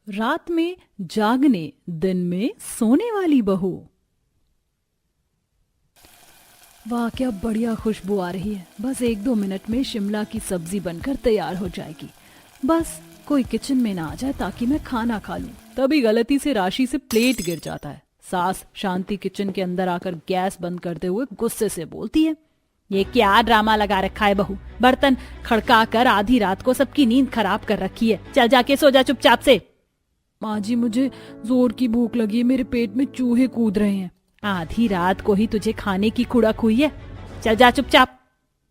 रात में जागने, दिन में सोने वाली बहू। वाह, क्या बढ़िया खुशबू आ रही है। बस 1-2 मिनट में शिमला की सब्जी बनकर तैयार हो जाएगी। बस कोई किचन में ना आ जाए ताकि मैं खाना खा लूं। तभी गलती से राशि से प्लेट गिर जाता है। सास शांति किचन के अंदर आकर गैस बंद करते हुए गुस्से से बोलती है, ये क्या ड्रामा लगा रखा है बहू? बर्तन खड़का कर आधी रात को सबकी नींद खराब कर रखी है। चल जाके सो जा चुपचाप से। माँ जी, मुझे जोर की भूख लगी है, मेरे पेट में चूहे कूद रहे हैं। आधी रात को ही तुझे खाने की खुड़क हुई है? चल जा चुपचाप।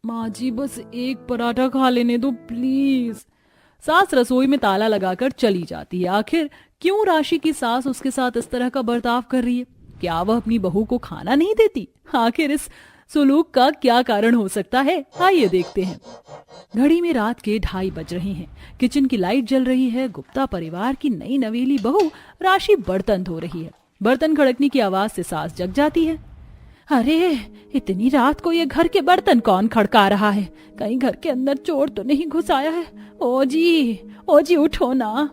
माँ जी, बस एक पराठा खा लेने दो प्लीज। सास रसोई में ताला लगाकर चली जाती है। आखिर क्यों राशि की सास उसके साथ इस तरह का बर्ताव कर रही है? क्या वह अपनी बहू को खाना नहीं देती? आखिर इस सुलूक का क्या कारण हो सकता है? आइए देखते हैं। घड़ी में रात के 2:30 बज रहे हैं। किचन की लाइट जल रही है। गुप्ता परिवार की नई नवेली बहू राशि बर्तन धो रही है। बर्तन खड़कने की आवाज से सास जग जाती है। अरे, इतनी रात को ये घर के बर्तन कौन खड़का रहा है? कहीं घर के अंदर चोर तो नहीं घुस आया है? ओ जी उठो ना।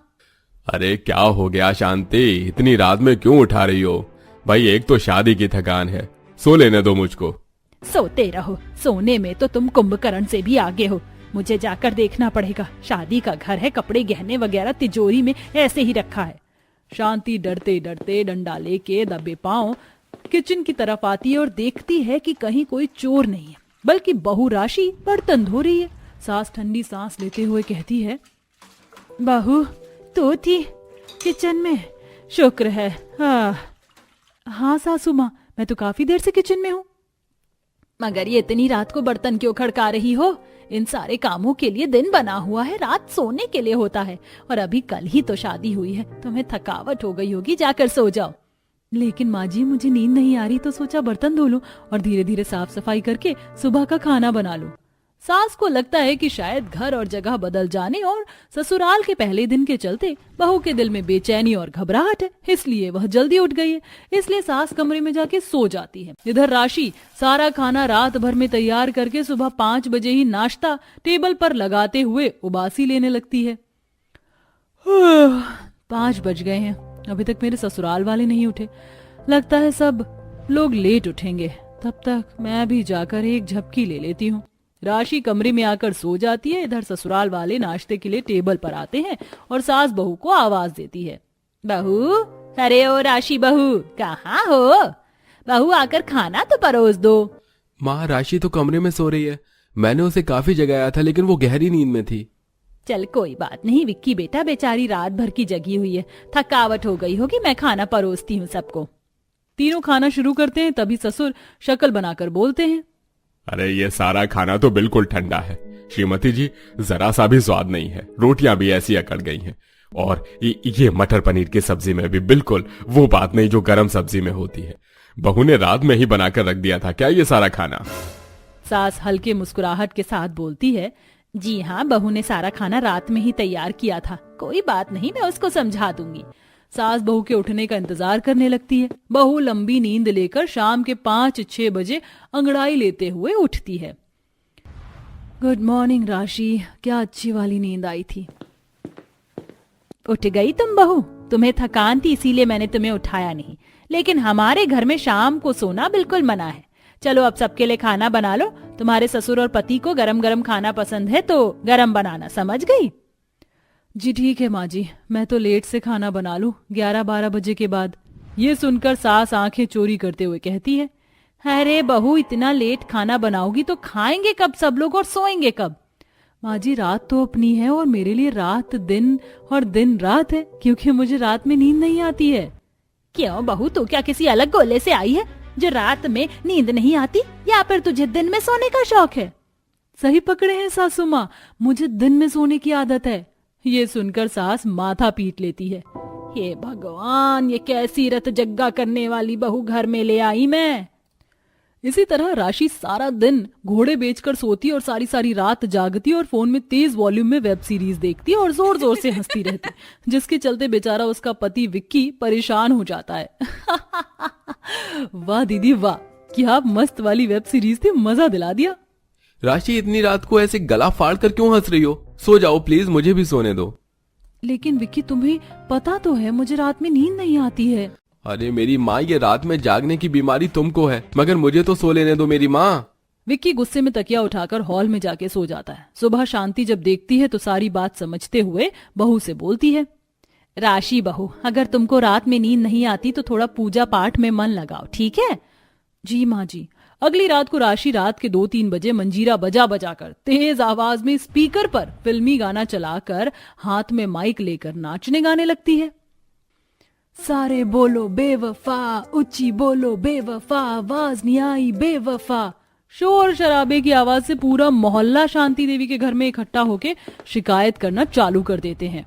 अरे क्या हो गया शांति, इतनी रात में क्यों उठा रही हो? भाई, एक तो शादी की थकान है, सो लेने दो मुझको। सोते रहो, सोने में तो तुम कुंभकर्ण से भी आगे हो। मुझे जाकर देखना पड़ेगा। शादी का घर है, कपड़े गहने वगैरह तिजोरी में ऐसे ही रखा है। शांति डरते डरते डंडा लेके दबे पांव किचन की तरफ आती है और देखती है कि कहीं कोई चोर नहीं है, बल्कि बहू राशि बर्तन धो रही है। सास ठंडी सांस लेते हुए कहती है, बहू तो थी किचन में? शुक्र है। हाँ सासू माँ, मैं तो काफी देर से किचन में हूँ। मगर ये इतनी रात को बर्तन क्यों खड़का रही हो? इन सारे कामों के लिए दिन बना हुआ है, रात सोने के लिए होता है। और अभी कल ही तो शादी हुई है, तुम्हें थकावट हो गई होगी, जाकर सो जाओ। लेकिन माँ जी, मुझे नींद नहीं आ रही, तो सोचा बर्तन धो लूं और धीरे धीरे साफ सफाई करके सुबह का खाना बना लूं। सास को लगता है कि शायद घर और जगह बदल जाने और ससुराल के पहले दिन के चलते बहू के दिल में बेचैनी और घबराहट है, इसलिए वह जल्दी उठ गई है। इसलिए सास कमरे में जाके सो जाती है। इधर राशि सारा खाना रात भर में तैयार करके सुबह 5 बजे ही नाश्ता टेबल पर लगाते हुए उबासी लेने लगती है। 5 बज गए हैं, अभी तक मेरे ससुराल वाले नहीं उठे। लगता है सब लोग लेट उठेंगे, तब तक मैं भी जाकर एक झपकी ले लेती हूँ। राशि कमरे में आकर सो जाती है। इधर ससुराल वाले नाश्ते के लिए टेबल पर आते हैं और सास बहू को आवाज देती है, बहू, अरे ओ राशि बहू, कहाँ हो? बहू, आकर खाना तो परोस दो। माँ, राशि तो कमरे में सो रही है। मैंने उसे काफी जगाया था, लेकिन वो गहरी नींद में थी। चल कोई बात नहीं विक्की बेटा, बेचारी रात भर की जगी हुई है, थकावट हो गई होगी, मैं खाना परोसती हूँ सबको। तीनों खाना शुरू करते हैं। तभी ससुर शक्ल बनाकर बोलते हैं, अरे ये सारा खाना तो बिल्कुल ठंडा है श्रीमती जी, जरा सा भी स्वाद नहीं है। रोटियां भी ऐसी अकड़ गई हैं, और ये मटर पनीर की सब्जी में भी बिल्कुल वो बात नहीं जो गरम सब्जी में होती है। बहू ने रात में ही बनाकर रख दिया था क्या ये सारा खाना? सास हल्के मुस्कुराहट के साथ बोलती है, जी हाँ, बहू ने सारा खाना रात में ही तैयार किया था। कोई बात नहीं, मैं उसको समझा दूंगी। सास बहू के उठने का इंतजार करने लगती है। बहू लंबी नींद लेकर शाम के 5-6 बजे अंगड़ाई लेते हुए उठती है। गुड मॉर्निंग राशि, क्या अच्छी वाली नींद आई थी। उठ गई तुम बहू? तुम्हें थकान थी इसीलिए मैंने तुम्हें उठाया नहीं, लेकिन हमारे घर में शाम को सोना बिल्कुल मना है। चलो अब सबके लिए खाना बना लो। तुम्हारे ससुर और पति को गरम गरम खाना पसंद है तो गरम बनाना, समझ गई? जी ठीक है माँ जी, मैं तो लेट से खाना बना लूं, 11-12 बजे के बाद। ये सुनकर सास आंखें चोरी करते हुए कहती है, अरे बहू, इतना लेट खाना बनाओगी तो खाएंगे कब सब लोग और सोएंगे कब? माँ जी, रात तो अपनी है और मेरे लिए रात दिन और दिन रात है, क्योंकि मुझे रात में नींद नहीं आती है। क्यों बहू, तू क्या किसी अलग गोले से आई है जो रात में नींद नहीं आती, या फिर तुझे दिन में सोने का शौक है? सही पकड़े हैं सासू माँ, मुझे दिन में सोने की आदत है। ये सुनकर सास माथा पीट लेती है, हे भगवान, ये कैसी रत जग्गा करने वाली बहू घर में ले आई मैं। इसी तरह राशि सारा दिन घोड़े बेचकर सोती और सारी सारी रात जागती और फोन में तेज वॉल्यूम में वेब सीरीज देखती और जोर जोर से हंसती रहती, जिसके चलते बेचारा उसका पति विक्की परेशान हो जाता है। वाह दीदी वाह, क्या मस्त वाली वेब सीरीज थी, मजा दिला दिया। राशि, इतनी रात को ऐसे गला फाड़ कर क्यों हंस रही हो? सो जाओ प्लीज, मुझे भी सोने दो। लेकिन विक्की, तुम्हें पता तो है मुझे रात में नींद नहीं आती है। अरे मेरी माँ, ये रात में जागने की बीमारी तुमको है, मगर मुझे तो सो लेने दो मेरी माँ। विक्की गुस्से में तकिया उठाकर हॉल में जाके सो जाता है। सुबह शांति जब देखती है तो सारी बात समझते हुए बहू से बोलती है, राशि बहू, अगर तुमको रात में नींद नहीं आती तो थोड़ा पूजा पाठ में मन लगाओ, ठीक है? जी माँ जी। अगली रात को राशि रात के 2-3 बजे मंजीरा बजा बजा कर तेज आवाज में स्पीकर पर फिल्मी गाना चलाकर हाथ में माइक लेकर नाचने गाने लगती है। सारे बोलो बेवफा, ऊंची बोलो बेवफा, आवाज नहीं आई बेवफा। शोर शराबे की आवाज से पूरा मोहल्ला शांति देवी के घर में इकट्ठा होके शिकायत करना चालू कर देते हैं।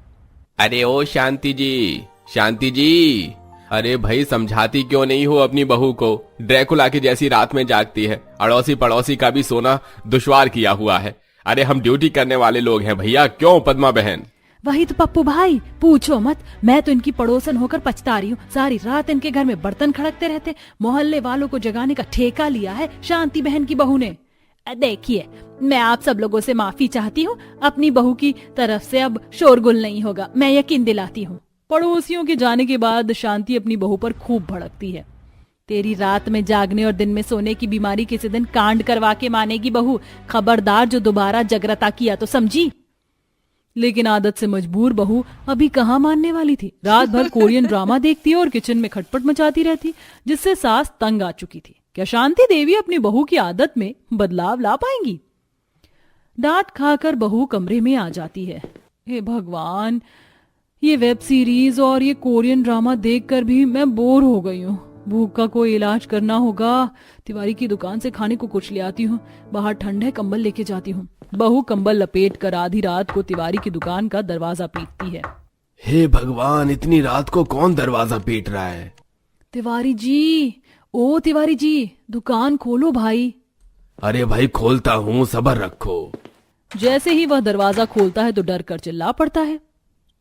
अरे ओ शांति जी, शांति जी, अरे भाई समझाती क्यों नहीं हो अपनी बहू को? ड्रैकुला की जैसी रात में जागती है, अड़ोसी पड़ोसी का भी सोना दुश्वार किया हुआ है। अरे हम ड्यूटी करने वाले लोग हैं भैया, क्यों पद्मा बहन? वही तो पप्पू भाई, पूछो मत। मैं तो इनकी पड़ोसन होकर पछता रही हूँ। सारी रात इनके घर में बर्तन खड़कते रहते। मोहल्ले वालों को जगाने का ठेका लिया है शांति बहन की बहू ने। देखिए, मैं आप सब लोगों से माफी चाहती हूँ। अपनी बहू की तरफ से अब शोरगुल नहीं होगा, मैं यकीन दिलाती हूँ। पड़ोसियों के जाने के बाद शांति अपनी बहू पर खूब भड़कती है। तेरी रात में जागने और दिन में सोने की बीमारी किसी दिन कांड करवा के मानेगी बहू। खबरदार जो दोबारा जगरता किया तो समझी। लेकिन आदत से मजबूर बहू अभी कहाँ मानने वाली थी। रात भर कोरियन ड्रामा देखती और किचन में खटपट मचाती रहती, जिससे सास तंग आ चुकी थी। क्या शांति देवी अपनी बहू की आदत में बदलाव ला पाएंगी? डांट खाकर बहू कमरे में आ जाती है। हे भगवान, ये वेब सीरीज और ये कोरियन ड्रामा देखकर भी मैं बोर हो गई हूँ। भूख का कोई इलाज करना होगा। तिवारी की दुकान से खाने को कुछ ले आती हूँ। बाहर ठंड है, कंबल लेके जाती हूँ। बहू कंबल लपेट कर आधी रात को तिवारी की दुकान का दरवाजा पीटती है। हे भगवान, इतनी रात को कौन दरवाजा पीट रहा है? तिवारी जी, ओ तिवारी जी, दुकान खोलो भाई। अरे भाई खोलता हूँ, सब्र रखो। जैसे ही वह दरवाजा खोलता है तो डर कर चिल्ला पड़ता है,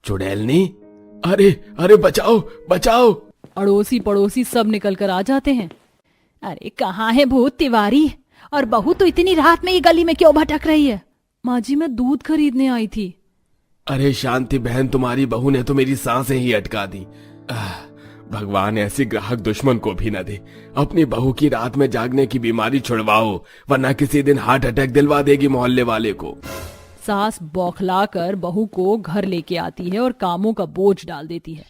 चुड़ैलनी, अरे अरे बचाओ बचाओ। अड़ोसी पड़ोसी सब निकल कर आ जाते हैं। अरे कहाँ है भूत तिवारी? और बहू तो इतनी रात में ये गली में क्यों भटक रही है? माँ जी, मैं दूध खरीदने आई थी। अरे शांति बहन, तुम्हारी बहू ने तो मेरी सांसें ही अटका दी। भगवान ऐसी ग्राहक दुश्मन को भी न दे। अपनी बहू की रात में जागने की बीमारी छुड़वाओ, वरना किसी दिन हार्ट अटैक दिलवा देगी मोहल्ले वाले को। सास बौखलाकर बहू को घर लेके आती है और कामों का बोझ डाल देती है।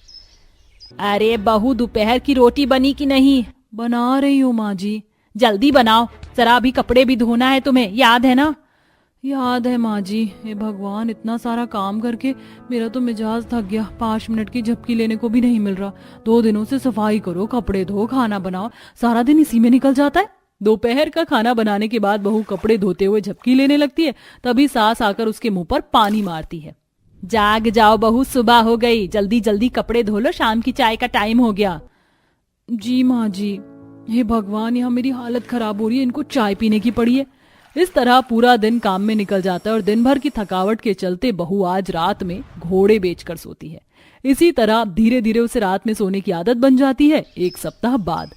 अरे बहू, दोपहर की रोटी बनी कि नहीं? बना रही हूँ माँ जी। जल्दी बनाओ, जरा अभी कपड़े भी धोना है तुम्हें, याद है ना? याद है माँ जी। हे भगवान, इतना सारा काम करके मेरा तो मिजाज थक गया। 5 मिनट की झपकी लेने को भी नहीं मिल रहा। 2 दिनों से सफाई करो, कपड़े धो, खाना बनाओ, सारा दिन इसी में निकल जाता है। दोपहर का खाना बनाने के बाद बहू कपड़े धोते हुए झपकी लेने लगती है। तभी सास आकर उसके मुंह पर पानी मारती है। जाग जाओ बहू, सुबह हो गई, जल्दी जल्दी कपड़े धो लो, शाम की चाय का टाइम हो गया। जी माँ जी। हे भगवान, यहाँ मेरी हालत खराब हो रही है, इनको चाय पीने की पड़ी है। इस तरह पूरा दिन काम में निकल जाता है और दिन भर की थकावट के चलते बहू आज रात में घोड़े बेचकर सोती है। इसी तरह धीरे धीरे उसे रात में सोने की आदत बन जाती है। 1 सप्ताह बाद,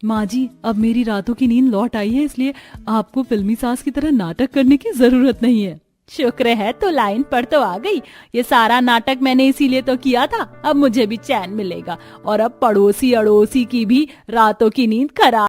माँ जी, अब मेरी रातों की नींद लौट आई है, इसलिए आपको फिल्मी सास की तरह नाटक करने की जरूरत नहीं है। शुक्र है तो लाइन पर तो आ गई। ये सारा नाटक मैंने इसीलिए तो किया था। अब मुझे भी चैन मिलेगा और अब पड़ोसी अड़ोसी की भी रातों की नींद खराब